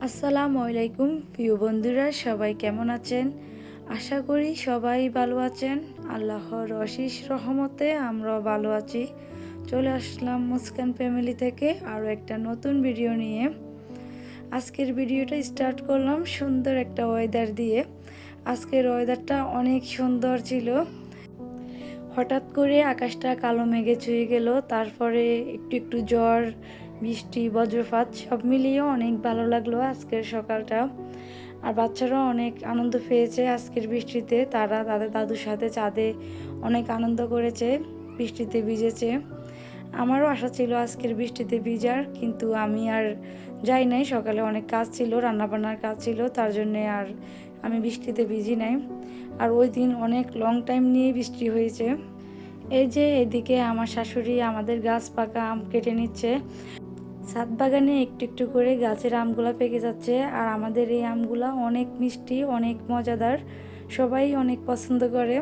আসসালামু আলাইকুম প্রিয় বন্ধুরা, সবাই কেমন আছেন? আশা করি সবাই ভালো আছেন। আল্লাহর অশেষ রহমতে আমরাও ভালো আছি। চলে আসলাম মুস্কান ফ্যামিলি থেকে আরও একটা নতুন ভিডিও নিয়ে। আজকের ভিডিওটা স্টার্ট করলাম সুন্দর একটা ওয়েদার দিয়ে। আজকের ওয়েদারটা অনেক সুন্দর ছিল। হঠাৎ করে আকাশটা কালো মেঘে ছুঁয়ে গেল, তারপরে একটু একটু ঝড়, বৃষ্টি, বজ্রপাত সব মিলিয়ে অনেক ভালো লাগলো আজকের সকালটা। আর বাচ্চারাও অনেক আনন্দ পেয়েছে আজকের বৃষ্টিতে। তারা তাদের দাদুর সাথে ছাদে অনেক আনন্দ করেছে, বৃষ্টিতে ভিজেছে। আমারও আশা ছিল আজকের বৃষ্টিতে ভিজার, কিন্তু আমি আর যাই নাই। সকালে অনেক কাজ ছিল, রান্নাবান্নার কাজ ছিল, তার জন্যে আর আমি বৃষ্টিতে ভিজি নাই। আর ওই দিন অনেক লং টাইম নিয়ে বৃষ্টি হয়েছে। এই যে এদিকে আমার শাশুড়ি আমাদের গাছ পাকা আম কেটে নিচ্ছে। ছাদ বাগানে একটু একটু করে গাছের আমগুলা পেকে যাচ্ছে। আর আমাদের এই আমগুলা অনেক মিষ্টি, অনেক মজাদার, সবাই অনেক পছন্দ করে।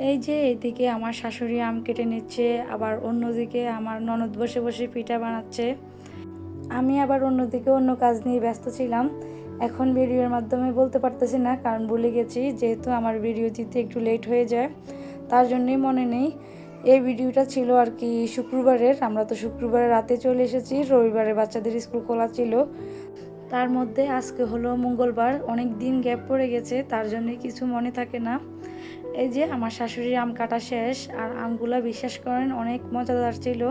এই যে এদিকে আমার শাশুড়ি আম কেটে নিচ্ছে, আবার অন্যদিকে আমার ননদ বসে বসে পিঠা বানাচ্ছে। আমি আবার অন্যদিকে অন্য কাজ নিয়ে ব্যস্ত ছিলাম। এখন ভিডিওর মাধ্যমে বলতে পারতেছি না, কারণ ভুলে গেছি। যেহেতু আমার ভিডিও দিতে একটু লেট হয়ে যায়, তার জন্যই মনে নেই। এই ভিডিওটা ছিল আর কি শুক্রবারের। আমরা তো শুক্রবারে রাতে চলে এসেছি, রবিবারে বাচ্চাদের স্কুল খোলা ছিল। তার মধ্যে আজকে হলো মঙ্গলবার, অনেক দিন গ্যাপ পড়ে গেছে, তার জন্যই কিছু মনে থাকে না। এই যে আমার শাশুড়ির আম কাটা শেষ, আর আমগুলা বিশ্বাস করেন অনেক মজাদার ছিল।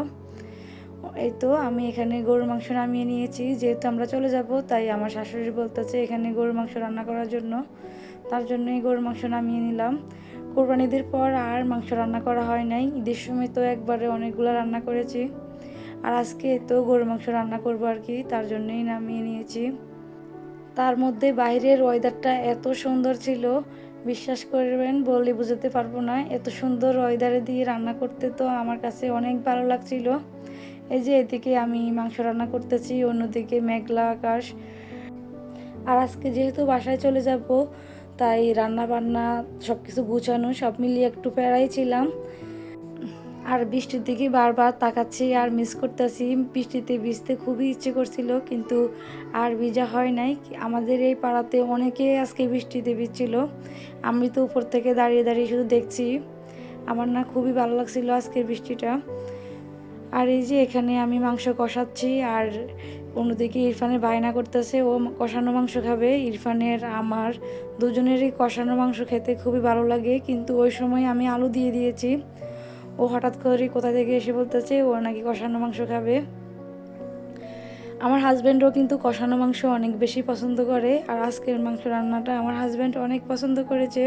এই তো আমি এখানে গরুর মাংস নামিয়ে নিয়েছি। যেহেতু আমরা চলে যাব, তাই আমার শাশুড়ি বলতেছে এখানে গরুর মাংস রান্না করার জন্য, তার জন্যই গরুর মাংস নামিয়ে নিলাম। কোরবানি ঈদের পর আর মাংস রান্না করা হয় নাই। ঈদের সময় তো একবারে অনেকগুলো রান্না করেছি, আর আজকে তো গরুর মাংস রান্না করবো আর কি, তার জন্যই নামিয়ে নিয়েছি। তার মধ্যে বাইরের ওয়েদারটা এত সুন্দর ছিল, বিশ্বাস করবেন বললে বোঝাতে পারবো না। এত সুন্দর ওয়েদারে দিয়ে রান্না করতে তো আমার কাছে অনেক ভালো লাগছিল। এই যে এদিকে আমি মাংস রান্না করতেছি, অন্যদিকে মেঘলা আকাশ। আর আজকে যেহেতু বাসায় চলে যাব, তাই রান্না বান্না সব কিছু গুছানো সব মিলিয়ে একটু প্যারাই ছিলাম। আর বৃষ্টির দিকে বারবার তাকাচ্ছি আর মিস করতেছি। বৃষ্টিতে ভিজতে খুবই ইচ্ছে করছিল, কিন্তু আর ভিজা হয় নাই। আমাদের এই পাড়াতে অনেকে আজকে বৃষ্টিতে ভিজছিল। আমি তো উপর থেকে দাঁড়িয়ে দাঁড়িয়ে শুধু দেখছি। আমার না খুবই ভালো লাগছিল আজকের বৃষ্টিটা। আর এই যে এখানে আমি মাংস কষাচ্ছি, আর অন্যদিকে ইরফানের বায়না করতেছে, ও কষানো মাংস খাবে। ইরফানের আমার দুজনেরই কষানো মাংস খেতে খুবই ভালো লাগে, কিন্তু ওই সময় আমি আলু দিয়ে দিয়েছি। ও হঠাৎ করে কোথা থেকে এসে বলতেছে ও নাকি কষানো মাংস খাবে। আমার হাজব্যান্ডও কিন্তু কষানো মাংস অনেক বেশি পছন্দ করে, আর আজকের মাংস রান্নাটা আমার হাজব্যান্ড অনেক পছন্দ করেছে।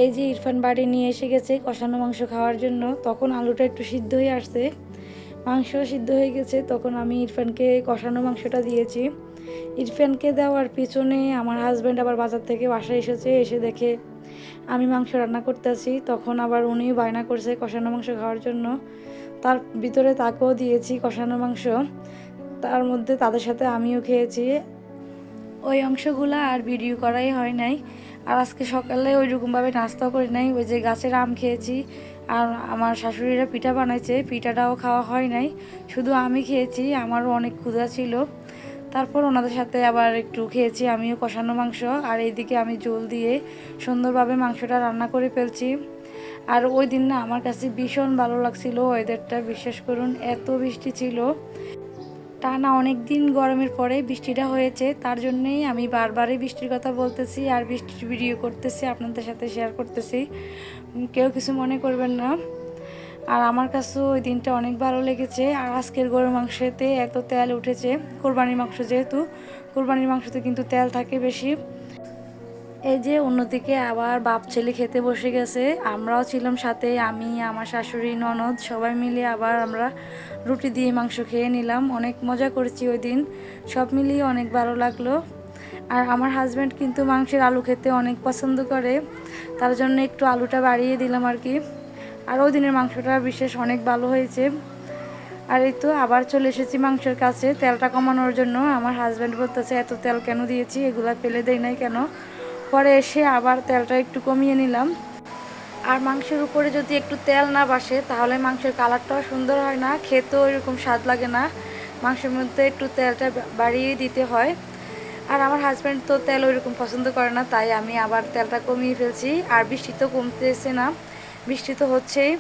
এই যে ইরফান বাড়ি নিয়ে এসে গেছে কষানো মাংস খাওয়ার জন্য। তখন আলুটা একটু সিদ্ধ হয়ে আসছে, মাংস সিদ্ধ হয়ে গেছে, তখন আমি ইরফানকে কষানো মাংসটা দিয়েছি। ইরফানকে দেওয়ার পিছনে আমার হাজব্যান্ড আবার বাজার থেকে বাসায় এসেছে, এসে দেখে আমি মাংস রান্না করতেছি। তখন আবার উনি বায়না করছে কষানো মাংস খাওয়ার জন্য। তার ভিতরে তাকেও দিয়েছি কষানো মাংস, তার মধ্যে তাদের সাথে আমিও খেয়েছি। ওই অংশগুলো আর ভিডিও করাই হয় নাই। আর আজকে সকালে ওইরকমভাবে নাস্তাও করি নাই, ওই যে গাছের আম খেয়েছি। আর আমার শাশুড়িরা পিঠা বানাইছে, পিঠাটাও খাওয়া হয় নাই, শুধু আমি খেয়েছি। আমারও অনেক ক্ষুধা ছিল। তারপর ওনাদের সাথে আবার একটু খেয়েছি আমিও কষানো মাংস। আর এইদিকে আমি জল দিয়ে সুন্দরভাবে মাংসটা রান্না করে ফেলছি। আর ওই দিন না আমার কাছে ভীষণ ভালো লাগছিল ওয়েদারটা। বিশ্বাস করুন, এত বৃষ্টি ছিল টানা অনেক দিন গরমের পরে বৃষ্টিটা হয়েছে, তার জন্যেই আমি বারবারই বৃষ্টির কথা বলতেছি আর বৃষ্টির ভিডিও করতেছি, আপনাদের সাথে শেয়ার করতেছি। কেউ কিছু মনে করবেন না। আর আমার কাছেও ওই দিনটা অনেক ভালো লেগেছে। আর আজকের গরুর মাংসতে এত তেল উঠেছে, কোরবানির মাংস যেহেতু, কোরবানির মাংসতে কিন্তু তেল থাকে বেশি। এই যে অন্যদিকে আবার বাপ ছেলে খেতে বসে গেছে, আমরাও ছিলাম সাথে। আমি, আমার শাশুড়ি, ননদ সবাই মিলে আবার আমরা রুটি দিয়ে মাংস খেয়ে নিলাম। অনেক মজা করেছি ওই দিন, সব মিলিয়ে অনেক ভালো লাগলো। আর আমার হাজব্যান্ড কিন্তু মাংসের আলু খেতে অনেক পছন্দ করে, তার জন্য একটু আলুটা বাড়িয়ে দিলাম আর কি। আর ওই দিনের মাংসটা বিশেষ অনেক ভালো হয়েছে। আর এই তো আবার চলে এসেছি মাংসের কাছে তেলটা কমানোর জন্য। আমার হাজব্যান্ড বলতেছে এত তেল কেন দিয়েছি, এগুলা ফেলে দেয় নাই কেন। পরে এসে আবার তেলটা একটু কমিয়ে নিলাম। আর মাংসের উপরে যদি একটু তেল না বাসে, তাহলে মাংসের কালারটাও সুন্দর হয় না, খেতেও এরকম স্বাদ লাগে না। মাংসের মধ্যে একটু তেলটা বাড়িয়ে দিতে হয়। আর আমার হাজব্যান্ড তো তেল ওইরকম পছন্দ করে না, তাই আমি আবার তেলটা কমিয়ে ফেলছি। আর বৃষ্টি তো কমতেছে না, বৃষ্টি তো হচ্ছেই।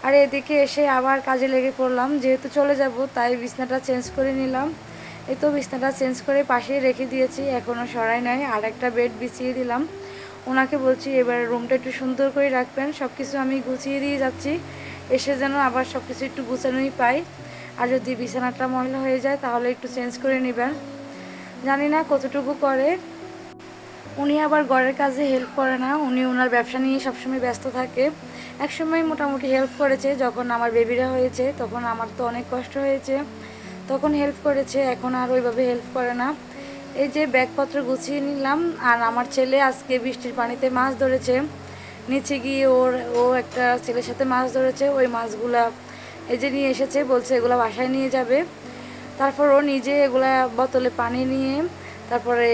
আর এদিকে এসে আবার কাজে লেগে পড়লাম, যেহেতু চলে যাব তাই বিছনাটা চেঞ্জ করে নিলাম। এই তো বিছনাটা চেঞ্জ করে পাশেই রেখে দিয়েছি, এখনও সরাই নাই। আর একটা বেড বিছিয়ে দিলাম। ওনাকে বলছি এবার রুমটা একটু সুন্দর করে রাখবেন, সব কিছু আমি গুছিয়ে দিয়ে যাচ্ছি, এসে যেন আবার সব কিছু একটু গুছানোই পাই। আর যদি বিছানাটা ময়লা হয়ে যায় তাহলে একটু চেঞ্জ করে নেবেন। জানি না কতটুকু করে। উনি আবার ঘরের কাজে হেল্প করে না, উনি ওনার ব্যবসা নিয়ে সবসময় ব্যস্ত থাকে। একসময় মোটামুটি হেল্প করেছে, যখন আমার বেবিরা হয়েছে তখন আমার তো অনেক কষ্ট হয়েছে, তখন হেল্প করেছে, এখন আর ওইভাবে হেল্প করে না। এই যে ব্যাগপত্র গুছিয়ে নিলাম। আর আমার ছেলে আজকে বৃষ্টির পানিতে মাছ ধরেছে, নিচে গিয়ে ও একটা ছেলের সাথে মাছ ধরেছে। ওই মাছগুলা এই যে নিয়ে এসেছে, বলছে এগুলো বাসায় নিয়ে যাবে। তারপর ও নিজে এগুলা বোতলে পানি নিয়ে তারপরে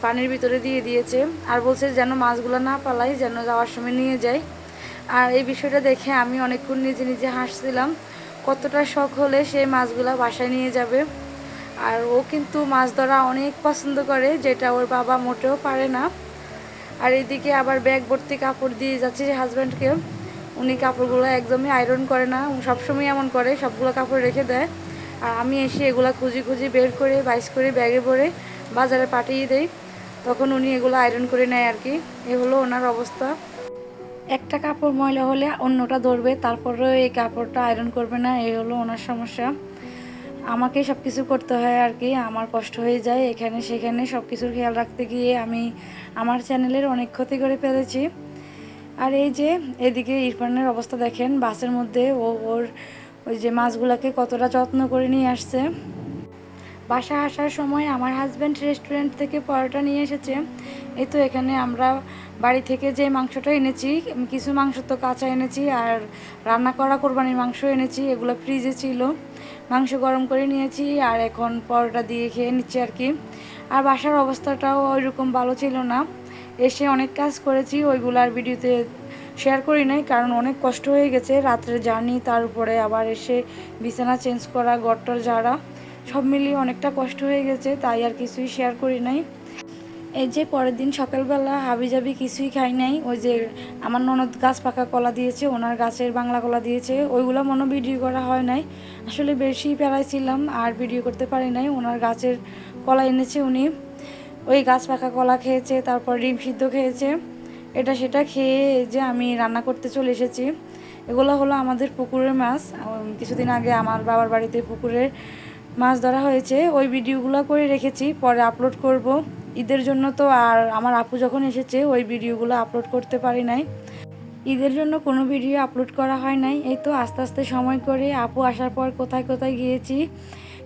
পানির ভিতরে দিয়ে দিয়েছে, আর বলছে যেন মাছগুলো না পালাই, যেন যাওয়ার সময় নিয়ে যাই। আর এই বিষয়টা দেখে আমি অনেকক্ষণ নিজে নিজে হাসছিলাম, কতটা শখ হলে সে মাছগুলো বাসায় নিয়ে যাবে। আর ও কিন্তু মাছ ধরা অনেক পছন্দ করে, যেটা ওর বাবা মোটেও পারে না। আর এদিকে আবার ব্যাগ ভর্তি কাপড় দিয়ে যাচ্ছে হাজব্যান্ডকে। উনি কাপড়গুলো একদমই আয়রন করে না, সবসময় এমন করে, সবগুলো কাপড় রেখে দেয়। আর আমি এসে এগুলো খুঁজি খুঁজি বের করে বাইস করে ব্যাগে ভরে বাজারে পাঠিয়ে দেই, তখন উনি এগুলো আয়রন করে নেয় আর কি। এ হলো ওনার অবস্থা। একটা কাপড় ময়লা হলে অন্যটা ধরবে, তারপরেও এই কাপড়টা আয়রন করবে না, এই হলো ওনার সমস্যা। আমাকে সব কিছু করতে হয় আর কি, আমার কষ্ট হয়ে যায় এখানে সেখানে সব কিছুর খেয়াল রাখতে গিয়ে আমি আমার চ্যানেলের অনেক ক্ষতি করে ফেলেছি। আর এই যে এদিকে ইরফানের অবস্থা দেখেন, বাসের মধ্যে ওর ওই যে মাছগুলোকে কতটা যত্ন করে নিয়ে আসছে। বাসা আসার সময় আমার হাজব্যান্ড রেস্টুরেন্ট থেকে পরোটা নিয়ে এসেছে। এই তো এখানে আমরা বাড়ি থেকে যে মাংসটা এনেছি, কিছু মাংস তো কাঁচা এনেছি, আর রান্না করা কোরবানির মাংস এনেছি, এগুলো ফ্রিজে ছিল। মাংস গরম করে নিয়েছি, আর এখন পরোটা দিয়ে খেয়ে নিচ্ছি আর কি। আর বাসার অবস্থাটাও ওইরকম ভালো ছিল না, এসে অনেক কাজ করেছি, ওইগুলো আর ভিডিওতে শেয়ার করি নাই, কারণ অনেক কষ্ট হয়ে গেছে, রাত্রের জার্নি, তার উপরে আবার এসে বিছানা চেঞ্জ করা, ঘরটার ঝাড়া, সব মিলিয়ে অনেকটা কষ্ট হয়ে গেছে, তাই আর কিছুই শেয়ার করি নাই। এই যে পরের দিন সকালবেলা হাবিজাবি কিছুই খাই নাই। ওই যে আমার ননদ গাছ পাকা কলা দিয়েছে, ওনার গাছের বাংলা কলা দিয়েছে, ওইগুলো মনে ভিডিও করা হয় নাই, আসলে বেশি পেড়াইছিলাম আর ভিডিও করতে পারি নাই। ওনার গাছের কলা এনেছে উনি, ওই গাছ পাকা কলা খেয়েছে, তারপর ডিম সিদ্ধ খেয়েছে, এটা সেটা খেয়ে যে আমি রান্না করতে চলে এসেছি। এগুলো হলো আমাদের পুকুরের মাছ, কিছুদিন আগে আমার বাবার বাড়িতে পুকুরের মাছ ধরা হয়েছে, ওই ভিডিওগুলো করে রেখেছি, পরে আপলোড করব ঈদের জন্য। তো আর আমার আপু যখন এসেছে ওই ভিডিওগুলো আপলোড করতে পারি নাই, ঈদের জন্য কোনো ভিডিও আপলোড করা হয় নাই। এই তো আস্তে আস্তে সময় করে আপু আসার পর কোথায় কোথায় গিয়েছি,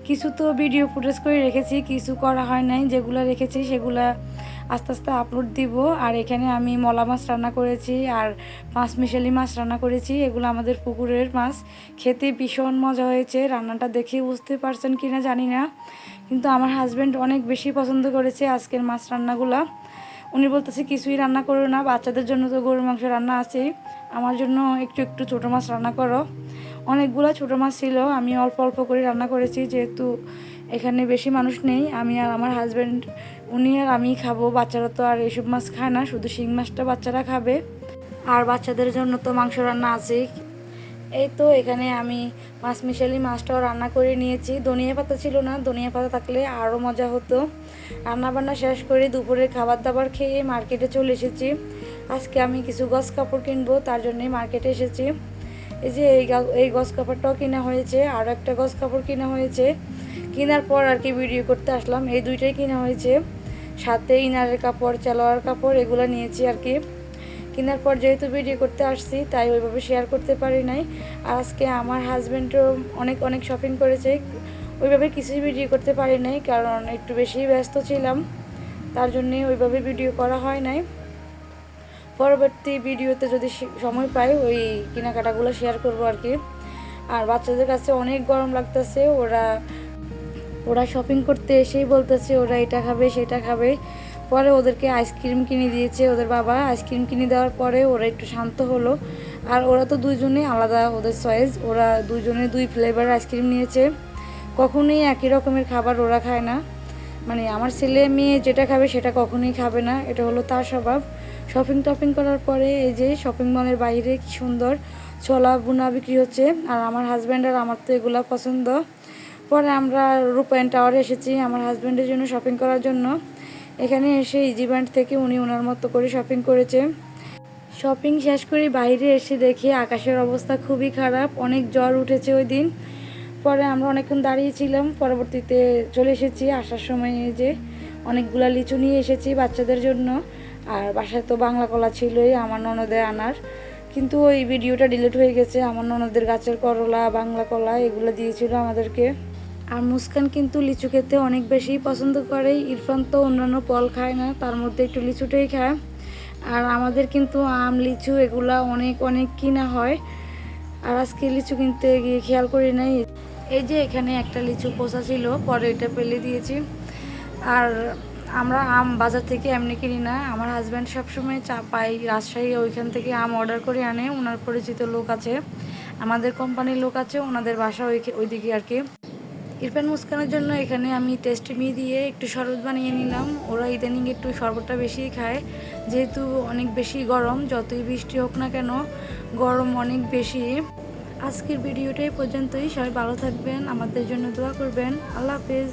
কিছু তো ভিডিও ফুটেজ করে রেখেছি, কিছু করা হয় নাই, যেগুলো রেখেছি সেগুলো আস্তে আস্তে আপলোড দিব। আর এখানে আমি মলা মাছ রান্না করেছি আর পাঁচমিশালি মাছ রান্না করেছি, এগুলো আমাদের পুকুরের মাছ, খেতে ভীষণ মজা হয়েছে। রান্নাটা দেখে বুঝতে পারছেন কি না জানি না, কিন্তু আমার হাজব্যান্ড অনেক বেশি পছন্দ করেছে আজকের মাছ রান্নাগুলো। উনি বলতেছে কিছুই রান্না করো না, বাচ্চাদের জন্য তো গরুর মাংস রান্না আছেই, আমার জন্য একটু একটু ছোটো মাছ রান্না করো। অনেকগুলো ছোটো মাছ ছিল, আমি অল্প অল্প করে রান্না করেছি, যেহেতু এখানে বেশি মানুষ নেই, আমি আর আমার হাজব্যান্ড, উনি আর আমি খাবো, বাচ্চারা তো আর এইসব মাছ খায় না, শুধু শিং মাছটা বাচ্চারা খাবে, আর বাচ্চাদের জন্য তো মাংস রান্না আছেই। এই তো এখানে আমি পাঁচমিশালি মাছটাও রান্না করে নিয়েছি, ধনিয়া পাতা ছিল না, ধনিয়া পাতা থাকলে আরও মজা হতো। রান্নাবান্না শেষ করে দুপুরের খাবার দাবার খেয়ে মার্কেটে চলে এসেছি। আজকে আমি কিছু গস কাপড় কিনবো, তার জন্যই মার্কেটে এসেছি। এই যে এই গস কাপড়টাও কিনা হয়েছে, আরও একটা গস কাপড় কিনা হয়েছে, কেনার পর আর কি ভিডিও করতে আসলাম, এই দুইটাই কিনা হয়েছে, সাথে ইনারের কাপড়, চালোয়ার কাপড়, এগুলো নিয়েছি আর কি। কেনার পর যেহেতু ভিডিও করতে আসছি তাই ওইভাবে শেয়ার করতে পারি নাই। আর আজকে আমার হাজব্যান্ডও অনেক অনেক শপিং করেছে, ওইভাবে কিছুই ভিডিও করতে পারি নাই, কারণ একটু বেশি ব্যস্ত ছিলাম, তার জন্যে ওইভাবে ভিডিও করা হয় নাই। পরবর্তী ভিডিওতে যদি সময় পাই ওই কেনাকাটাগুলো শেয়ার করব আর কি। আর বাচ্চাদের কাছে অনেক গরম লাগতেছে, ওরা শপিং করতে এসেই বলতেছে ওরা এটা খাবে সেটা খাবে। পরে ওদেরকে আইসক্রিম কিনে দিয়েছে ওদের বাবা, আইসক্রিম কিনে দেওয়ার পরে ওরা একটু শান্ত হলো। আর ওরা তো দুইজনে আলাদা ওদের চয়েস, ওরা দুইজনে দুই ফ্লেভার আইসক্রিম নিয়েছে, কখনোই একই রকমের খাবার ওরা খায় না, মানে আমার ছেলে মেয়ে যেটা খাবে সেটা কখনোই খাবে না, এটা হলো তার স্বভাব। শপিং করার পরে এই যে শপিং মলের বাইরে কি সুন্দর ছোলা বুনা বিক্রি হচ্ছে, আর আমার হাজব্যান্ড আর আমার তো এগুলো পছন্দ। পরে আমরা রূপায়ণ টাওয়ারে এসেছি আমার হাজব্যান্ডের জন্য শপিং করার জন্য। এখানে এসে ইজি ব্যান্ড থেকে উনি ওনার মতো করে শপিং করেছে। শপিং শেষ করে বাইরে এসে দেখি আকাশের অবস্থা খুবই খারাপ, অনেক জ্বর উঠেছে ওই দিন। পরে আমরা অনেকক্ষণ দাঁড়িয়েছিলাম, পরবর্তীতে চলে এসেছি। আসার সময় যে অনেকগুলা লিচু নিয়ে এসেছি বাচ্চাদের জন্য, আর বাসায় তো বাংলা কলা ছিলই আমার ননদের আনার, কিন্তু ওই ভিডিওটা ডিলিট হয়ে গেছে। আমার ননদের গাছের করলা বাংলা কলা এগুলো দিয়েছিল আমাদেরকে। আর মুস্কান কিন্তু লিচু খেতে অনেক বেশি পছন্দ করে, ইরফান তো অন্যান্য ফল খায় না, তার মধ্যে একটু লিচুটাই খায়। আর আমাদের কিন্তু আম লিচু এগুলা অনেক অনেক কিনা হয়, আর আজকে লিচু কিনতে গিয়ে খেয়াল করি নাই। এই যে এখানে একটা লিচু পোষা ছিল, পরে এটা ফেলে দিয়েছি। আর আমরা আম বাজার থেকে এমনি কিনি না, আমার হাজব্যান্ড সবসময় চা পাই রাজশাহী, ওইখান থেকে আম অর্ডার করে আনে। ওনার পরিচিত লোক আছে, আমাদের কোম্পানির লোক আছে, ওনাদের বাসা ওইদিকে আর কি। ইরফান মুস্কানের জন্য এখানে আমি টেস্টি দিয়ে একটু শরবত বানিয়ে নিলাম। ওরা ইদানিং একটু শরবতটা বেশিই খায়, যেহেতু অনেক বেশি গরম, যতই বৃষ্টি হোক না কেন গরম অনেক বেশি। আজকের ভিডিওটাই পর্যন্তই, সবাই ভালো থাকবেন, আমাদের জন্য দোয়া করবেন। আল্লাহ হাফেজ।